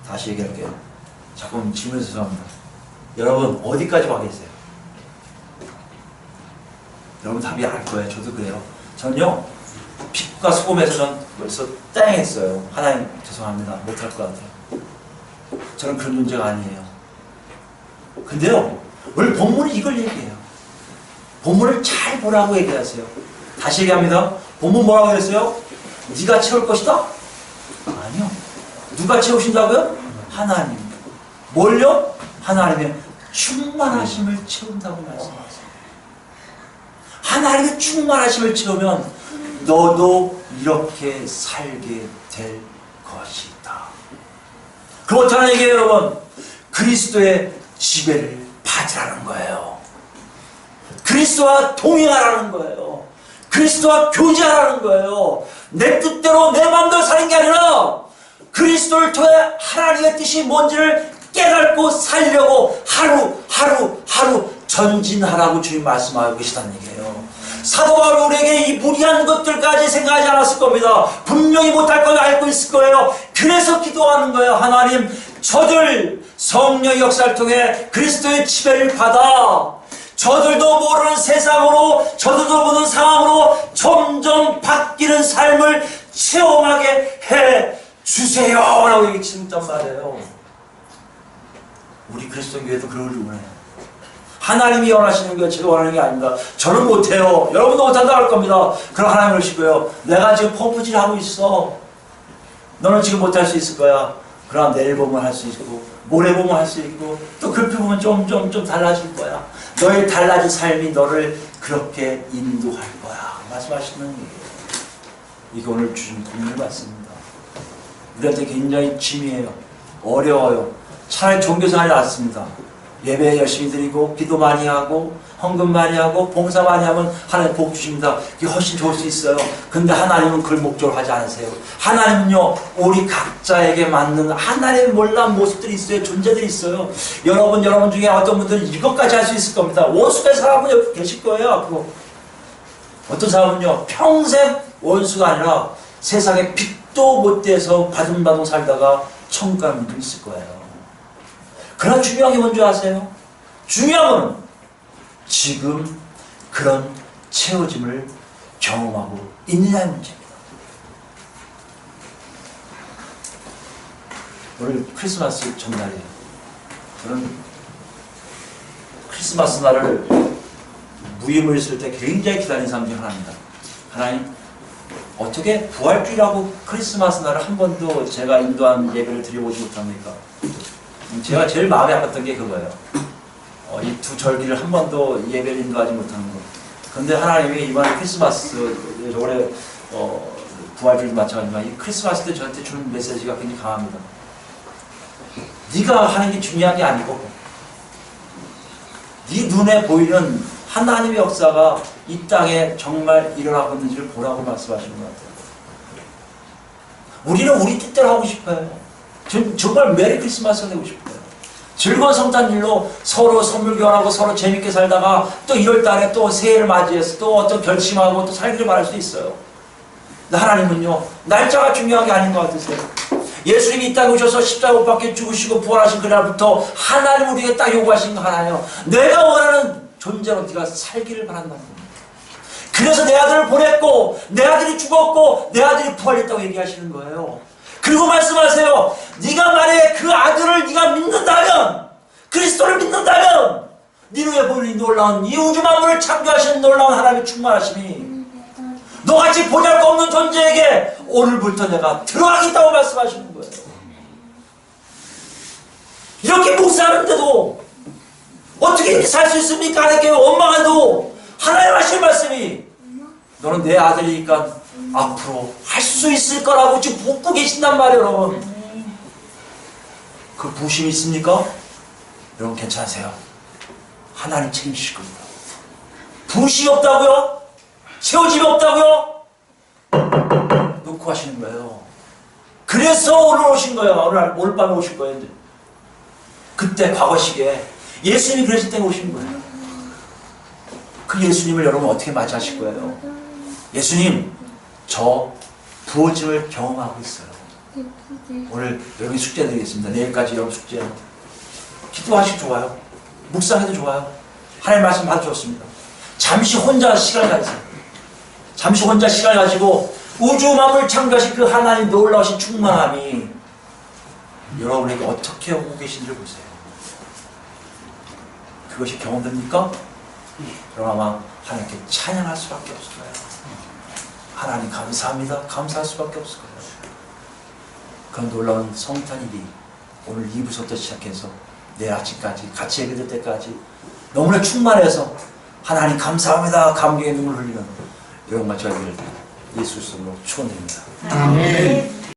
다시 얘기할게요. 잠깐 질문해서 죄송합니다. 여러분 어디까지 와 계세요? 여러분 답이 알 거예요. 저도 그래요. 저는요 국가 수금에서 전 벌써 땡 했어요. 하나님 죄송합니다. 못할 것 같아요. 저는 그런 존재가 아니에요. 근데요, 오늘 본문은 이걸 얘기해요. 본문을 잘 보라고 얘기하세요. 다시 얘기합니다. 본문 뭐라고 그랬어요? 네가 채울 것이다? 아니요. 누가 채우신다고요? 하나님. 뭘요? 하나님의 충만하심을 채운다고 말씀하세요. 하나님의 충만하심을 채우면 너도 이렇게 살게 될 것이다. 그럼 어쩌라는 얘기예요, 여러분? 그리스도의 지배를 받으라는 거예요. 그리스도와 동행하라는 거예요. 그리스도와 교제하라는 거예요. 내 뜻대로 내 마음대로 사는 게 아니라 그리스도를 통해 하나님의 뜻이 뭔지를 깨닫고 살려고 하루 전진하라고 주님 말씀하고 계시다는 얘기예요. 사도 바울이 우리에게 이 무리한 것들까지 생각하지 않았을 겁니다. 분명히 못할 걸 알고 있을 거예요. 그래서 기도하는 거예요. 하나님, 저들 성령의 역사를 통해 그리스도의 지배를 받아 저들도 모르는 세상으로, 저들도 모르는 상황으로 점점 바뀌는 삶을 체험하게 해 주세요 라고 얘기했단 말이에요. 우리 그리스도 교회도 그러길 원해요. 하나님이 원하시는 게 제가 원하는 게 아닙니다. 저는 못해요. 여러분도 못한다고 할 겁니다. 그럼 하나님 그러시고요. 내가 지금 펌프질 하고 있어. 너는 지금 못할 수 있을 거야. 그럼 내일 보면 할 수 있고 모레 보면 할 수 있고 또 급히 보면 좀 달라질 거야. 너의 달라진 삶이 너를 그렇게 인도할 거야. 말씀하시는 얘기예요. 이게 오늘 주신 본문의 말씀입니다. 우리한테 굉장히 짐이에요. 어려워요. 차라리 종교생활이 낫습니다. 예배 열심히 드리고 기도 많이 하고 헌금 많이 하고 봉사 많이 하면 하나님 복 주십니다. 이게 훨씬 좋을 수 있어요. 근데 하나님은 그걸 목적으로 하지 않으세요. 하나님은요, 우리 각자에게 맞는 하나님의 몰라온 모습들이 있어요. 존재들이 있어요. 여러분 중에 어떤 분들은 이것까지 할 수 있을 겁니다. 원수의 사람은 여기 계실 거예요. 앞으로 어떤 사람은요, 평생 원수가 아니라 세상에 빛도 못 돼서 바둥바둥 살다가 천국 가는 분도 있을 거예요. 그러나 중요한 게 뭔지 아세요? 중요한 건 지금 그런 채워짐을 경험하고 있느냐의 문제입니다. 오늘 크리스마스 전날이에요. 저는 크리스마스 날을 무임을 쓸 때 굉장히 기다리는 사람 중 하나입니다. 하나님, 어떻게 부활주일하고 크리스마스 날을 한 번도 제가 인도한 예배를 드려보지 못합니까? 제가 제일 마음에 아팠던 게 그거예요. 이 두 절기를 한 번도 예배를 인도하지 못하는 거. 근데 하나님이 이번 크리스마스, 올해 부활주일도 마찬가지지만 이 크리스마스 때 저한테 주는 메시지가 굉장히 강합니다. 네가 하는 게 중요한 게 아니고 네 눈에 보이는 하나님의 역사가 이 땅에 정말 일어나고 있는지를 보라고 말씀하시는 것 같아요. 우리는 우리 뜻대로 하고 싶어요. 정말 메리 크리스마스가 되고 싶어요. 즐거운 성탄일로 서로 선물 교환하고 서로 재밌게 살다가 또 1월달에 또 새해를 맞이해서 또 어떤 결심하고 또 살기를 바랄 수 있어요. 근데 하나님은요, 날짜가 중요한 게 아닌 것 같으세요. 예수님이 이 땅에 오셔서 십자가 못 박혀 죽으시고 부활하신 그날부터 하나님 우리에게 딱 요구하신 거 하나예요. 내가 원하는 존재로 네가 살기를 바란다는 겁니다. 그래서 내 아들을 보냈고 내 아들이 죽었고 내 아들이 부활했다고 얘기하시는 거예요. 그리고 말씀하세요. 네가 만약에 그 아들을 네가 믿는다면, 그리스도를 믿는다면 네 눈에 보이는 이 놀라운 이 우주 만물을 창조하시는 놀라운 하나님의 충만하심이 너같이 보잘것없는 존재에게 오늘부터 내가 들어가겠다고 말씀하시는 거예요. 이렇게 목사하는데도 어떻게 이렇게 살 수 있습니까? 하나님께 원망해도 하나님 하신 말씀이 너는 내 아들이니까 앞으로 할 수 있을 거라고 지금 묻고 계신단 말이에요, 여러분. 그 부심이 있습니까? 여러분 괜찮으세요? 하나님 책임지실 겁니다. 부심이 없다고요? 채워짐이 없다고요? 놓고 하시는 거예요. 그래서 오늘 오신 거예요. 오늘 밤에 오실 거예요. 이제. 그때 과거 시기에 예수님이 그러실 때 오신 거예요. 그 예수님을 여러분 어떻게 맞이하실 거예요? 예수님, 저 부어짐을 경험하고 있어요. 오늘 여러분 숙제 드리겠습니다. 내일까지 여러분 숙제. 기도하시기 좋아요. 묵상해도 좋아요. 하나님 말씀 받으셨습니다. 잠시 혼자 시간을 가지세요. 잠시 혼자 시간을 가지고 우주 만물 창조하신 그 하나님 놀라우신 충만함이 여러분에게 어떻게 오고 계신지를 보세요. 그것이 경험됩니까? 그럼 아마 하나님께 찬양할 수밖에 없을 거예요. 하나님 감사합니다. 감사할 수밖에 없을 거예요. 그 놀라운 성탄 일이 오늘 2부부터 시작해서 내일 아침까지 같이 예배될 때까지 너무나 충만해서 하나님 감사합니다. 감격의 눈물 흘리는 여러분과 저희를 예수 이름으로 축원드립니다.
아멘.